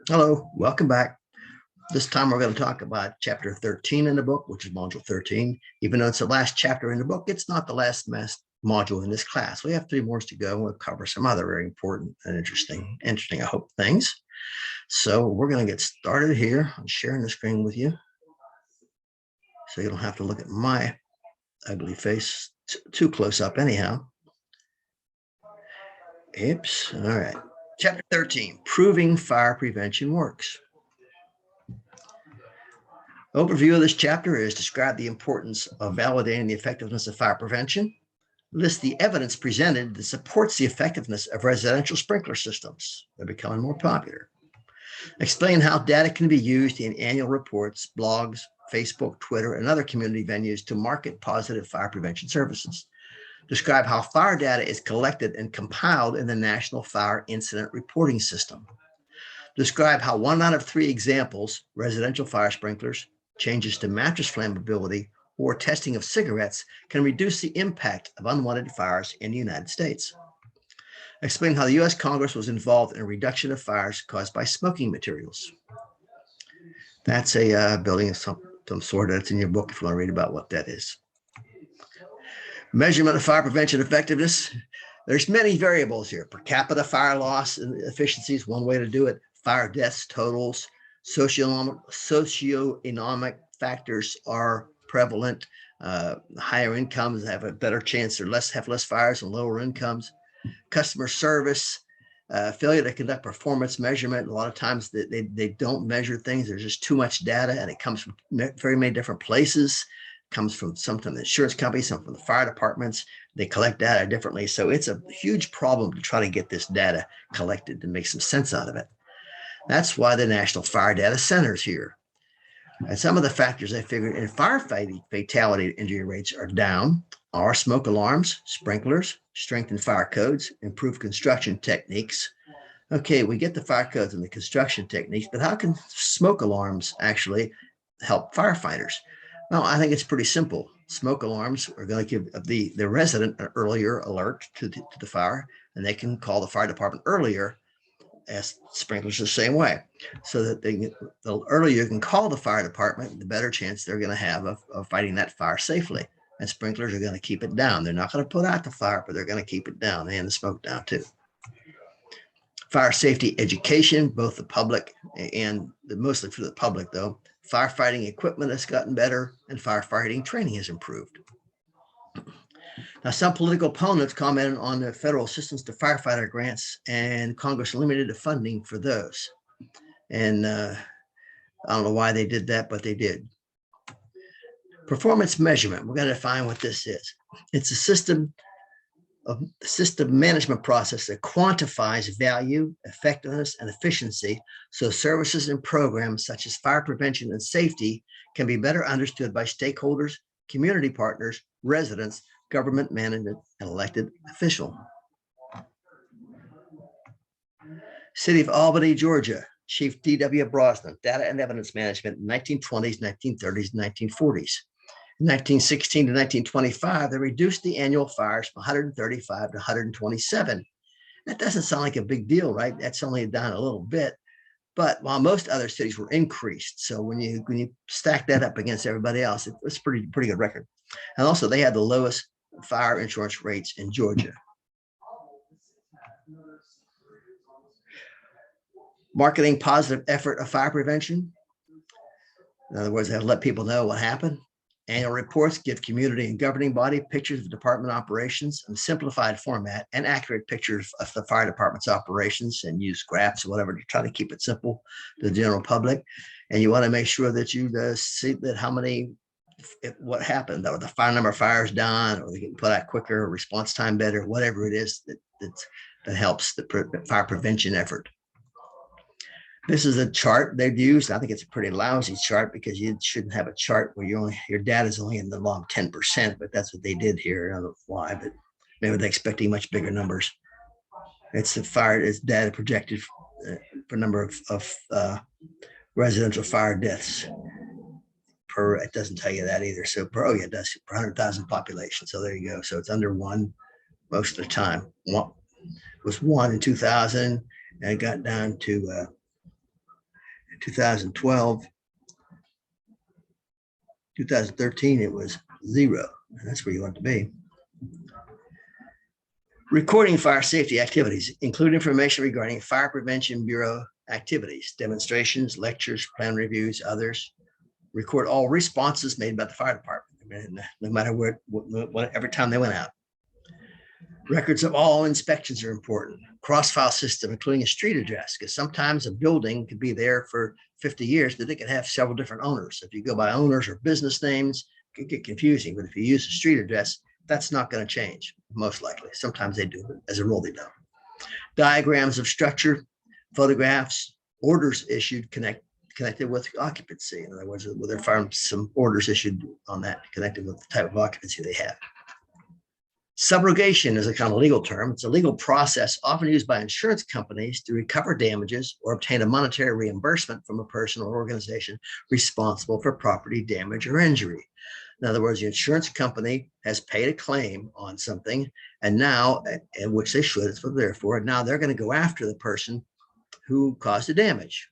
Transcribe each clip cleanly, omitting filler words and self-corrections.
Hello, welcome back. This time we're going to talk about chapter 13 in the book, which is module 13. Even though it's the last chapter in the book, it's not the last module in this class. We have 3 more to go. We'll cover some other very important and interesting, I hope, things. So we're going to get started here. I'm sharing the screen with you, so you don't have to look at my ugly face too close up anyhow. Oops. All right. Chapter 13, Proving Fire Prevention Works. Overview of this chapter is describe the importance of validating the effectiveness of fire prevention, list the evidence presented that supports the effectiveness of residential sprinkler systems. They're becoming more popular. Explain how data can be used in annual reports, blogs, Facebook, Twitter, and other community venues to market positive fire prevention services. Describe how fire data is collected and compiled in the National Fire Incident Reporting System. Describe how 1 out of 3 examples, residential fire sprinklers, changes to mattress flammability, or testing of cigarettes can reduce the impact of unwanted fires in the United States. Explain how the U.S. Congress was involved in a reduction of fires caused by smoking materials. That's a building of some sort. That's in your book if you want to read about what that is. Measurement of fire prevention effectiveness. There's many variables here. Per capita fire loss and efficiency is one way to do it. Fire deaths, totals, socioeconomic factors are prevalent. Higher incomes have a better chance or have less fires and lower incomes. Customer service, failure to conduct performance measurement. A lot of times they don't measure things. There's just too much data, and it comes from very many different places. It comes from some from the insurance companies, some from the fire departments. They collect data differently. So it's a huge problem to try to get this data collected to make some sense out of it. That's why the National Fire Data Center is here. And some of the factors I figured in firefighting fatality injury rates are down are smoke alarms, sprinklers, strengthened fire codes, improved construction techniques. Okay, we get the fire codes and the construction techniques, but how can smoke alarms actually help firefighters? Well, I think it's pretty simple. Smoke alarms are going to give the resident an earlier alert to the fire, and they can call the fire department earlier. As sprinklers the same way, so that the earlier you can call the fire department, the better chance they're going to have of fighting that fire safely. And sprinklers are going to keep it down. They're not going to put out the fire, but they're going to keep it down and the smoke down too. Fire safety education, both the public and mostly for the public though. Firefighting equipment has gotten better, and firefighting training has improved. Now, some political opponents commented on the federal assistance to firefighter grants, and Congress limited the funding for those. And I don't know why they did that, but they did. Performance measurement. We're going to define what this is. It's a system management process that quantifies value, effectiveness, and efficiency, so services and programs such as fire prevention and safety can be better understood by stakeholders, community partners, residents, government management, and elected official. City of Albany, Georgia, Chief D.W. Brosnan, Data and Evidence Management in 1920s, 1930s, and 1940s. In 1916 to 1925, they reduced the annual fires from 135 to 127. That doesn't sound like a big deal, right? That's only down a little bit. But while most other cities were increased, so when you stack that up against everybody else, it was pretty good record. And also, they had the lowest fire insurance rates in Georgia. Marketing positive effort of fire prevention. In other words, they have to let people know what happened. Annual reports give community and governing body pictures of department operations in a simplified format and accurate pictures of the fire department's operations, and use graphs or whatever to try to keep it simple to the general public. And you want to make sure that you see that how many, what happened, or the fire number of fires down, or they get put out quicker, or response time better, whatever it is that helps the fire prevention effort. This is a chart they've used. I think it's a pretty lousy chart because you shouldn't have a chart where your data is only in the long 10%, but that's what they did here. I don't know why, but maybe they're expecting much bigger numbers. It's the fire, it's data projected for number of residential fire deaths per, it doesn't tell you that either. So per, oh yeah, it does, per 100,000 population. So there you go. So it's under 1 most of the time. It was 1 in 2000, and it got down to 2012, 2013, it was 0. And that's where you want to be. Recording fire safety activities, include information regarding Fire Prevention Bureau activities, demonstrations, lectures, plan reviews, others. Record all responses made by the fire department, no matter what every time they went out. Records of all inspections are important. Cross-file system, including a street address, because sometimes a building could be there for 50 years, but they could have several different owners. If you go by owners or business names, it can get confusing. But if you use a street address, that's not going to change, most likely. Sometimes they do, but as a rule, they don't. Diagrams of structure, photographs, orders issued connected with occupancy. In other words, will there find some orders issued on that connected with the type of occupancy they have. Subrogation is a kind of legal term. It's a legal process often used by insurance companies to recover damages or obtain a monetary reimbursement from a person or organization responsible for property damage or injury. In other words, the insurance company has paid a claim on something, and now, which they should, it's what they're for, and now they're going to go after the person who caused the damage.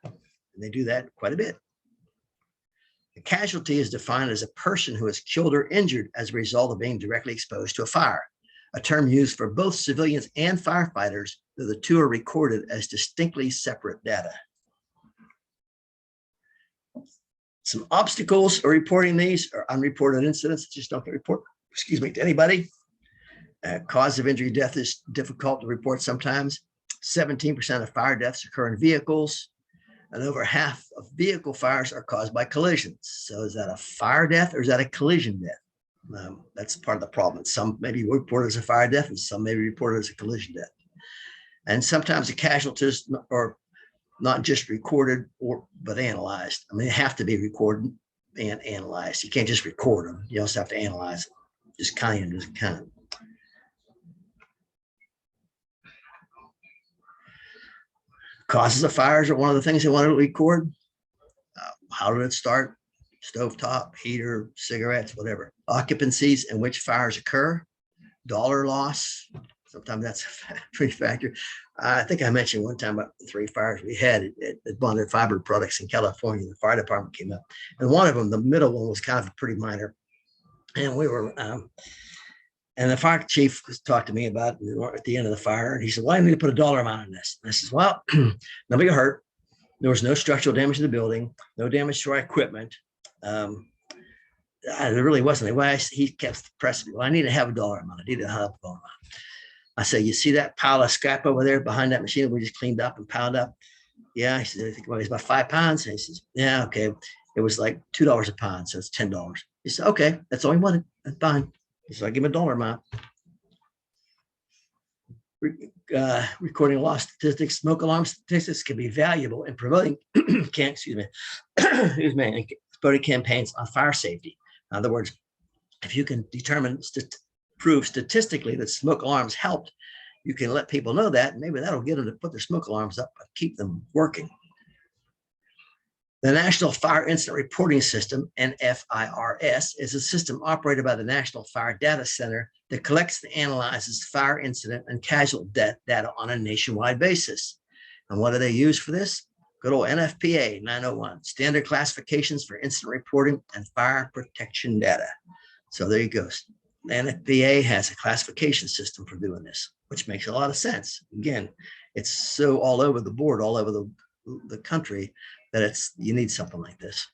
And they do that quite a bit. A casualty is defined as a person who is killed or injured as a result of being directly exposed to a fire, a term used for both civilians and firefighters, though the two are recorded as distinctly separate data. Some obstacles for reporting these are unreported incidents that just don't get reported, to anybody. Cause of injury, death is difficult to report sometimes. 17% of fire deaths occur in vehicles, and over half of vehicle fires are caused by collisions. So is that a fire death or is that a collision death? That's part of the problem. Some may be reported as a fire death and some may be reported as a collision death. And sometimes the casualties are not just recorded but analyzed. I mean, they have to be recorded and analyzed. You can't just record them. You also have to analyze them. Just kind of. Causes of fires are one of the things they want to record. How did it start? Stovetop, heater, cigarettes, whatever. Occupancies in which fires occur. Dollar loss. Sometimes that's a pretty factor. I think I mentioned one time about the 3 fires we had at Bonded Fiber Products in California. The fire department came up, and one of them, the middle one, was kind of pretty minor. And we were, and the fire chief talked to me about at the end of the fire, and he said, "Well, I need to put a dollar amount on this." And I said, "Well, nobody got hurt. There was no structural damage to the building, no damage to our equipment. There really wasn't." Well, he kept pressing me. "Well, I need to have a dollar amount. I need to have a dollar amount." I said, "You see that pile of scrap over there behind that machine that we just cleaned up and piled up?" "Yeah." He said, "I think it's about 5 pounds." And he says, "Yeah, okay." It was like $2 a pound, so it's $10. He said, "Okay, that's all he wanted. That's fine." So I give him a dollar amount. Recording loss statistics, smoke alarm statistics can be valuable in promoting promoting campaigns on fire safety. In other words, if you can prove statistically that smoke alarms helped, you can let people know that, and maybe that'll get them to put their smoke alarms up and keep them working. The National Fire Incident Reporting System, NFIRS, is a system operated by the National Fire Data Center that collects and analyzes fire incident and casualty data on a nationwide basis. And what do they use for this? Good old NFPA 901, Standard Classifications for Incident Reporting and Fire Protection Data. So there you go. The NFPA has a classification system for doing this, which makes a lot of sense. Again, it's so all over the board, all over the country, that you need something like this.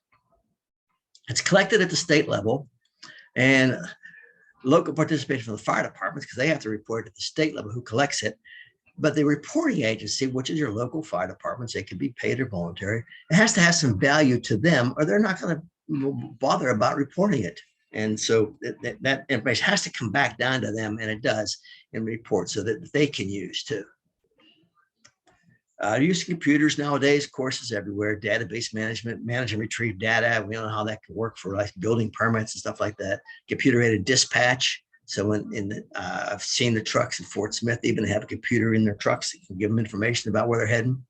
It's collected at the state level, and local participation from the fire departments, because they have to report at the state level who collects it. But the reporting agency, which is your local fire departments, they can be paid or voluntary. It has to have some value to them, or they're not going to bother about reporting it. And so that information has to come back down to them, and it does in reports so that they can use too. Use computers nowadays, courses everywhere, database management, manage and retrieve data. We don't know how that can work for like building permits and stuff like that. Computer-aided dispatch. So I've seen the trucks in Fort Smith even have a computer in their trucks that can give them information about where they're heading.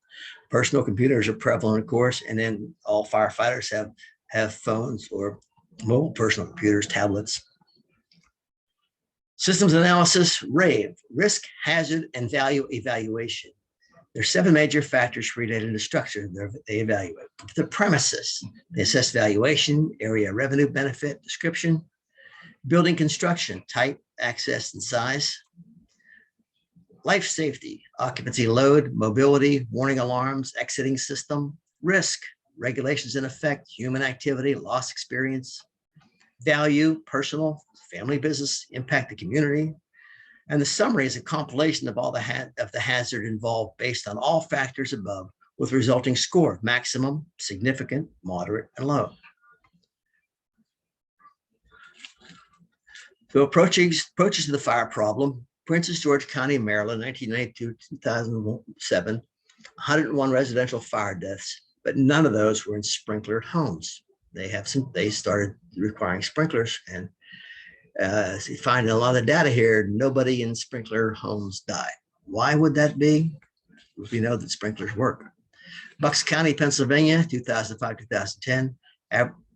Personal computers are prevalent, of course, and then all firefighters have phones or mobile personal computers, tablets. Systems analysis, RAVE, risk, hazard, and value evaluation. There's 7 major factors related to structure they evaluate. The premises, they assess valuation, area revenue benefit, description, building construction, type, access, and size, life safety, occupancy load, mobility, warning alarms, exiting system, risk, regulations in effect, human activity, loss experience, value, personal, family, business, impact the community. And the summary is a compilation of all the hazard involved based on all factors above, with resulting score: maximum, significant, moderate, and low. So approaches to the fire problem: Prince George County, Maryland, 1992-2007, 101 residential fire deaths, but none of those were in sprinklered homes. They started requiring sprinklers, and you find in a lot of the data here, nobody in sprinkler homes died. Why would that be? We know that sprinklers work. Bucks County, Pennsylvania, 2005-2010,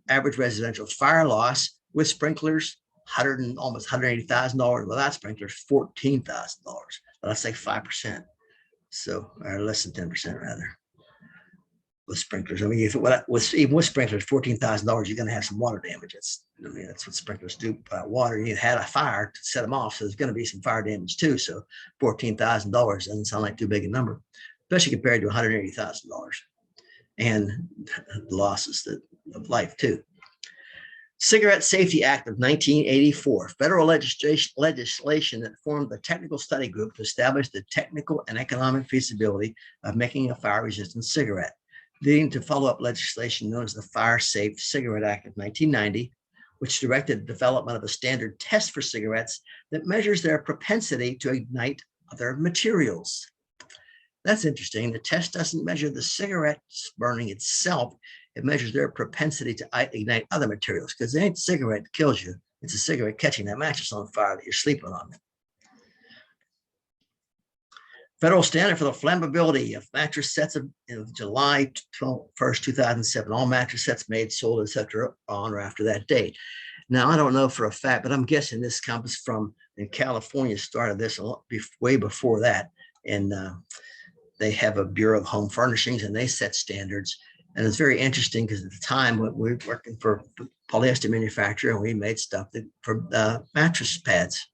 average residential fire loss with sprinklers, almost $180,000. Without sprinklers, $14,000. Let's say 5%. So, or less than 10% rather. With sprinklers, I mean, even with sprinklers, $14,000, you're going to have some water damage. That's what sprinklers do. Water, you had a fire to set them off, so there's going to be some fire damage too. So, $14,000 doesn't sound like too big a number, especially compared to $180,000 and the losses of life too. Cigarette Safety Act of 1984, federal legislation that formed the technical study group to establish the technical and economic feasibility of making a fire-resistant cigarette, leading to follow-up legislation known as the Fire Safe Cigarette Act of 1990, which directed the development of a standard test for cigarettes that measures their propensity to ignite other materials. That's interesting. The test doesn't measure the cigarette burning itself. It measures their propensity to ignite other materials, because it ain't a cigarette that kills you. It's a cigarette catching that mattress on fire that you're sleeping on. Federal standard for the flammability of mattress sets of July 1st, 2007. All mattress sets made, sold, etc. on or after that date. Now, I don't know for a fact, but I'm guessing this comes from, in California, started this way before that. And they have a Bureau of Home Furnishings, and they set standards. And it's very interesting because at the time we were working for a polyester manufacturer, and we made stuff for mattress pads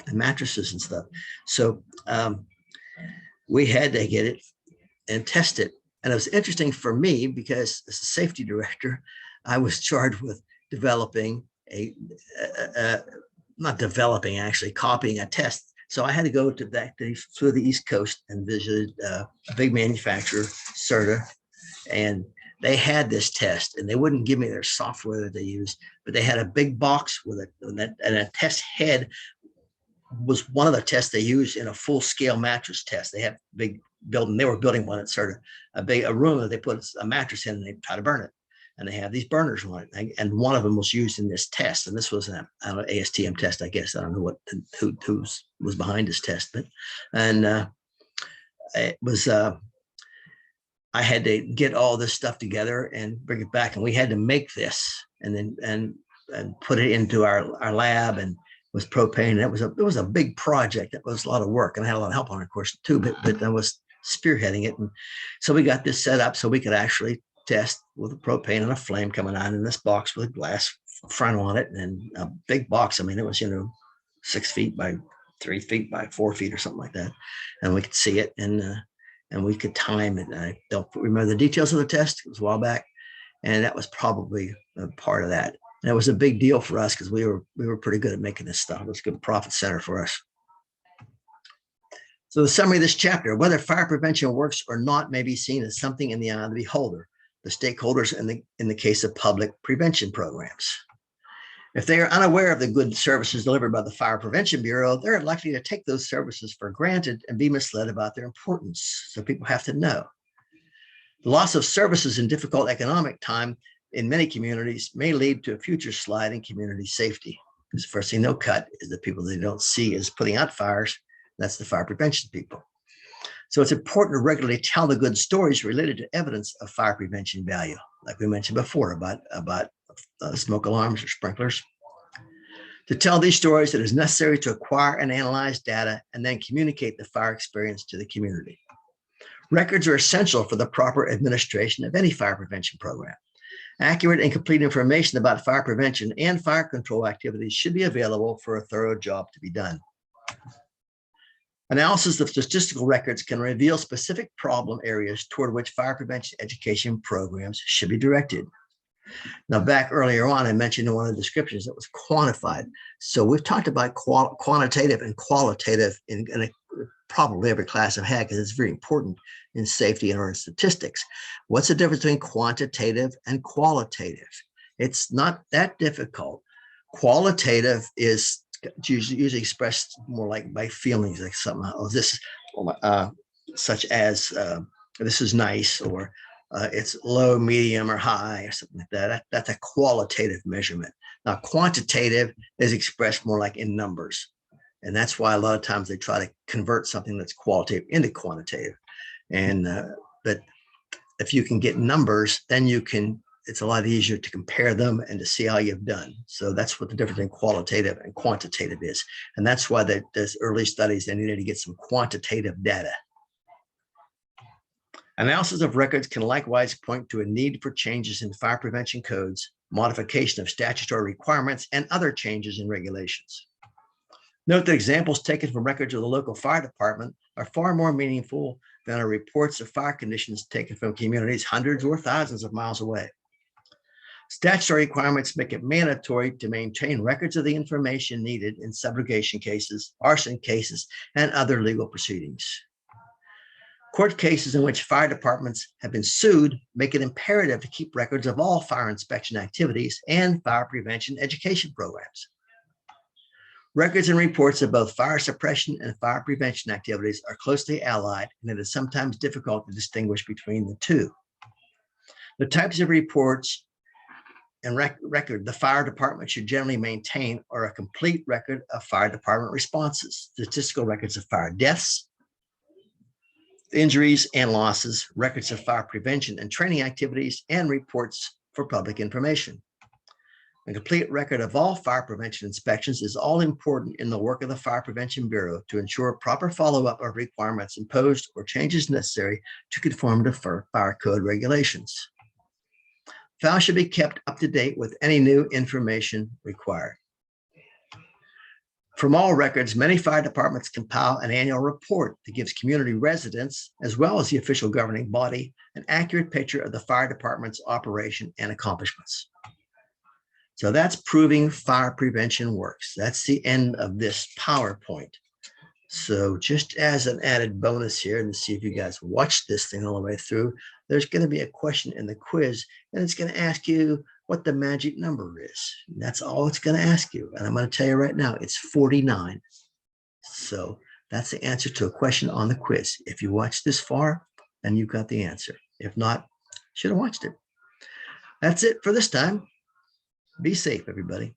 and mattresses and stuff. So we had to get it and test it. And it was interesting for me because as a safety director, I was charged with developing copying a test. So I had to go to through the East Coast and visit a big manufacturer, Serta, and they had this test, and they wouldn't give me their software that they used, but they had a big box with it, and a test head was one of the tests they used in a full-scale mattress test. They have a big building. They were building one at Serta, a room that they put a mattress in, and they try to burn it. And they have these burners on it, and one of them was used in this test. And this was an ASTM test, I guess. I don't know who was behind this test, but it was. I had to get all this stuff together and bring it back, and we had to make this and then put it into our lab and with propane. And it was a big project. It was a lot of work, and I had a lot of help on it, of course, too. But I was spearheading it, and so we got this set up so we could actually test with a propane and a flame coming on in this box with a glass front on it, and a big box. I mean, it was 6 feet by 3 feet by 4 feet or something like that, and we could see it and we could time it. I don't remember the details of the test. It was a while back, and that was probably a part of that. And it was a big deal for us because we were pretty good at making this stuff. It was a good profit center for us. So the summary of this chapter: whether fire prevention works or not may be seen as something in the eye of the beholder, the stakeholders in the case of public prevention programs. If they are unaware of the good services delivered by the Fire Prevention Bureau, they're likely to take those services for granted and be misled about their importance. So people have to know. The loss of services in difficult economic time in many communities may lead to a future slide in community safety. Because the first thing they'll cut is the people they don't see as putting out fires. That's the fire prevention people. So it's important to regularly tell the good stories related to evidence of fire prevention value, like we mentioned before about smoke alarms or sprinklers. To tell these stories, it is necessary to acquire and analyze data and then communicate the fire experience to the community. Records are essential for the proper administration of any fire prevention program. Accurate and complete information about fire prevention and fire control activities should be available for a thorough job to be done. Analysis of statistical records can reveal specific problem areas toward which fire prevention education programs should be directed. Now, back earlier on, I mentioned in one of the descriptions that was quantified. So we've talked about quantitative and qualitative in probably every class I've had, because it's very important in safety and in statistics. What's the difference between quantitative and qualitative? It's not that difficult. Qualitative is usually expressed more like by feelings, like something, oh, this, such as this is nice, or it's low, medium, or high, or something like that. That's a qualitative measurement. Now, quantitative is expressed more like in numbers. And that's why a lot of times they try to convert something that's qualitative into quantitative. And but if you can get numbers, then you can, it's a lot easier to compare them and to see how you've done. So that's what the difference between qualitative and quantitative is. And that's why there's early studies, they needed to get some quantitative data. Analysis of records can likewise point to a need for changes in fire prevention codes, modification of statutory requirements, and other changes in regulations. Note that examples taken from records of the local fire department are far more meaningful than are reports of fire conditions taken from communities hundreds or thousands of miles away. Statutory requirements make it mandatory to maintain records of the information needed in subrogation cases, arson cases, and other legal proceedings. Court cases in which fire departments have been sued make it imperative to keep records of all fire inspection activities and fire prevention education programs. Records and reports of both fire suppression and fire prevention activities are closely allied, and it is sometimes difficult to distinguish between the two. The types of reports and record the fire department should generally maintain are a complete record of fire department responses, statistical records of fire deaths, injuries and losses, records of fire prevention and training activities, and reports for public information. A complete record of all fire prevention inspections is all important in the work of the Fire Prevention Bureau to ensure proper follow-up of requirements imposed or changes necessary to conform to fire code regulations. Files should be kept up to date with any new information required. From all records, many fire departments compile an annual report that gives community residents, as well as the official governing body, an accurate picture of the fire department's operation and accomplishments. So that's proving fire prevention works. That's the end of this PowerPoint. So just as an added bonus here, and to see if you guys watched this thing all the way through, there's going to be a question in the quiz, and it's going to ask you what the magic number is. That's all it's going to ask you. And I'm going to tell you right now, it's 49. So that's the answer to a question on the quiz. If you watched this far, then you've got the answer. If not, should have watched it. That's it for this time. Be safe, everybody.